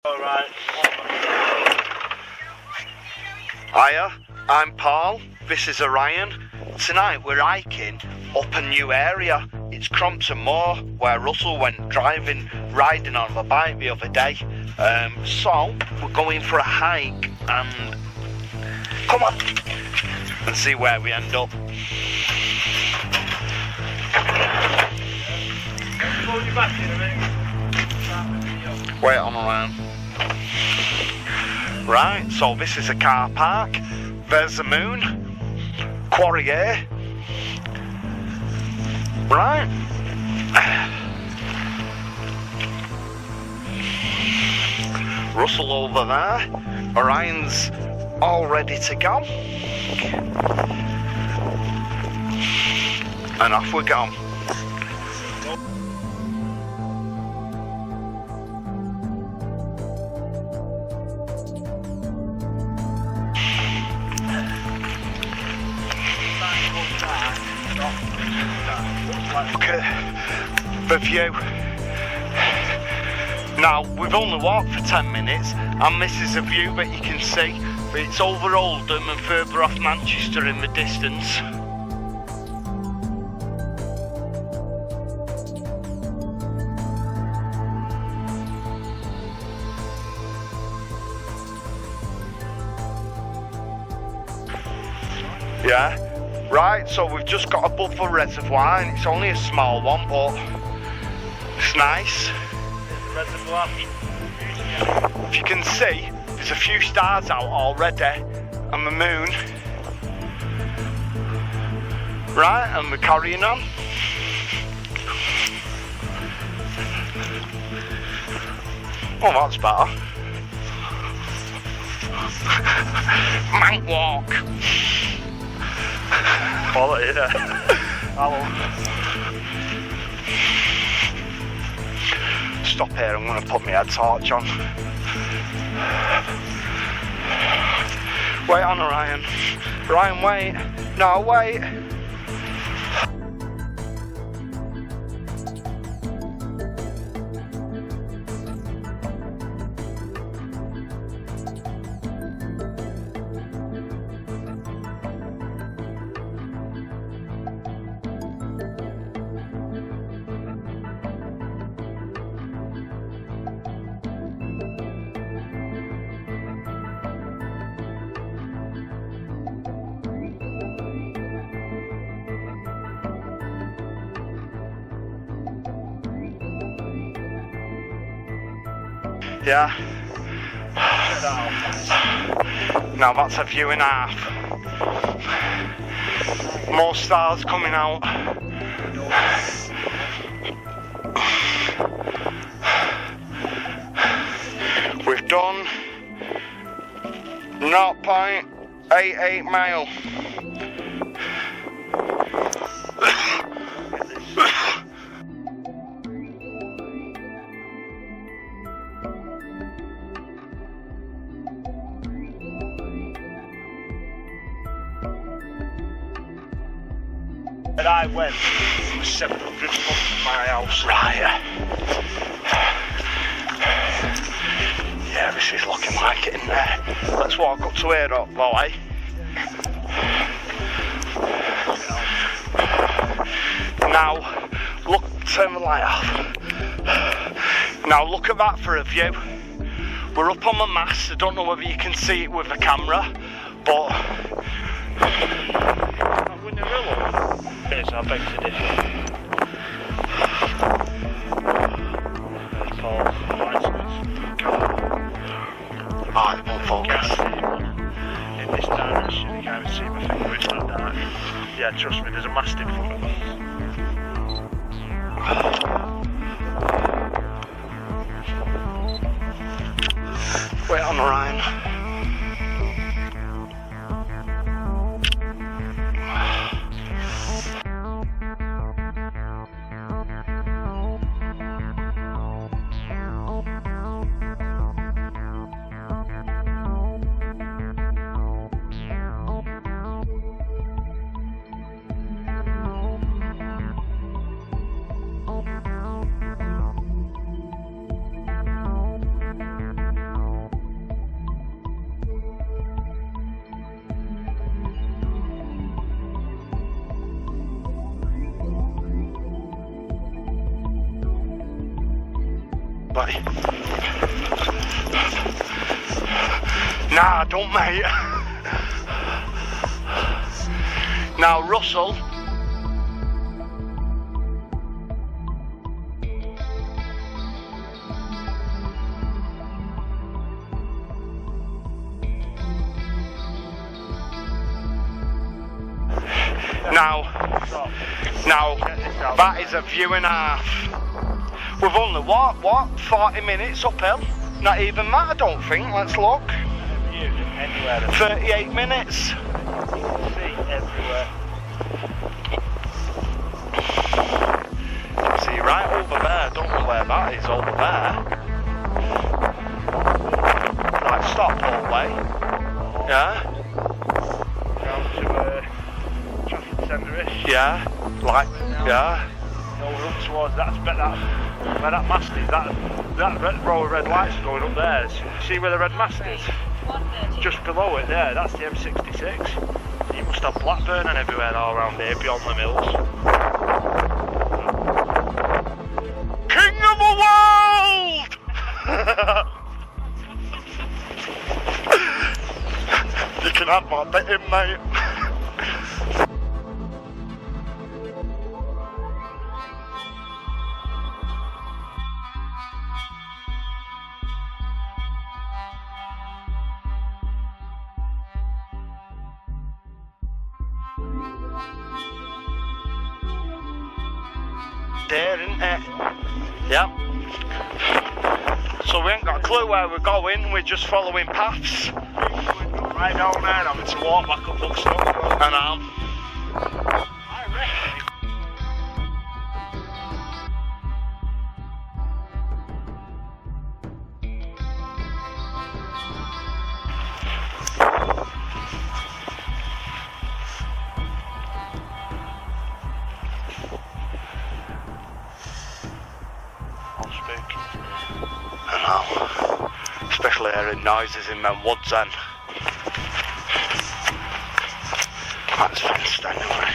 Alright. Hiya, I'm Paul, this is Orion. Tonight we're hiking up a new area. It's Crompton Moor, where Russell went riding on a bike the other day. So we're going for a hike and come on and see where we end up. Wait on around. Right, so this is a car park. There's the moon. Quarry A. Right. Russell over there. Orion's all ready to go. And off we go. Look at the view. Now, we've only walked for 10 minutes and this is a view that you can see. It's over Oldham and further off Manchester in the distance. Yeah. Right, so we've just got above the reservoir and it's only a small one, but it's nice. If you can see, there's a few stars out already and the moon. Right, and we're carrying on. Oh, that's better. Might walk. Quality, yeah. Stop here, I'm going to put my head torch on. Wait on Orion. Orion, wait. No, wait. Yeah. Now that's a view and a half. More stars coming out. We've done 0.88 mile. And I went 700 foot from my house. Right. Yeah, this is looking like it in there. Let's walk up to here up, boy. Now, look, turn the light off. Now look at that for a view. We're up on the mast. I don't know whether you can see it with the camera, but I beg to differ. There's Paul's license. oh, it won't focus. In this direction, you can't even see my finger, it's that dark. Yeah, trust me, there's a mast in front of us. Wait on Orion. buddy. Nah, don't, mate. Now, Russell. Now, that is a view and a half. We've only walked, what, 40 minutes uphill? Not even that, I don't think. Let's look. 38 minutes. See everywhere. See, right over there, don't know where that is, over there. Right, stop all the way. Yeah? Down to traffic centre-ish. Yeah, like, yeah. No, we're up towards where that mast is, that row of red lights are going up there. See where the red mast is? Just below it there, that's the M66. You must have Blackburn and everywhere all around here beyond the mills. King of the world! You can have my bit in, mate. There, isn't it? Yep. So we ain't got a clue where we're going, we're just following paths. Right down there, having to walk back up Buxton. And I reckon. Especially hearing noises in them woods then. That's fenced anyway.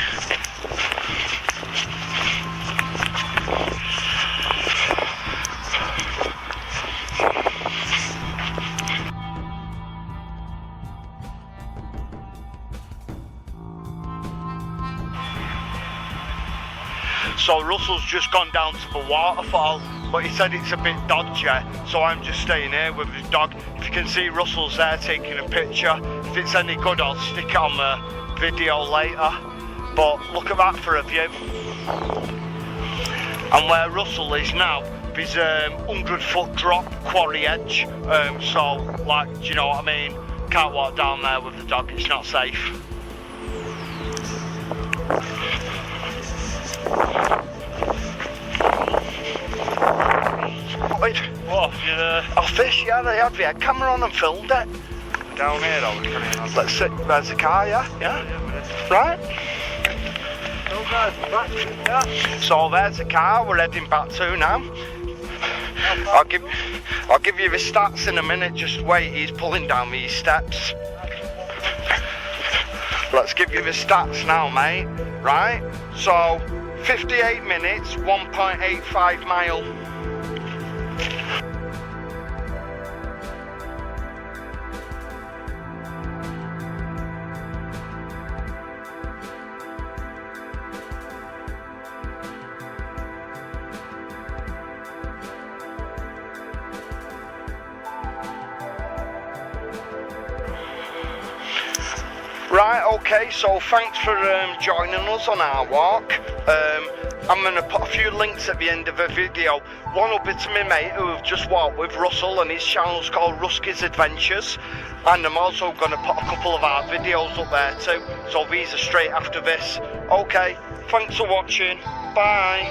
So Russell's just gone down to the waterfall, but he said it's a bit dodgy, so I'm just staying here with his dog. If you can see Russell's there taking a picture, if it's any good I'll stick it on the video later. But look at that for a view. And where Russell is now, there's a 100-foot drop, quarry edge, so like, do you know what I mean? Can't walk down there with the dog, it's not safe. What? Oh, fish, yeah, they had their camera on and filmed it. Down here, though. Let's sit, there's a car, yeah? Yeah. Right? Oh, guys, back. Yeah. So there's the car we're heading back to now. I'll give you the stats in a minute, just wait, he's pulling down these steps. Let's give you the stats now, mate. Right? So, 58 minutes, 1.85 mile. Right, okay, so thanks for joining us on our walk. I'm going to put a few links at the end of the video. One will be to my mate who I've just walked with, Russell, and his channel's called Ruskys Adventures. And I'm also going to put a couple of our videos up there too, so these are straight after this. Okay, thanks for watching, bye.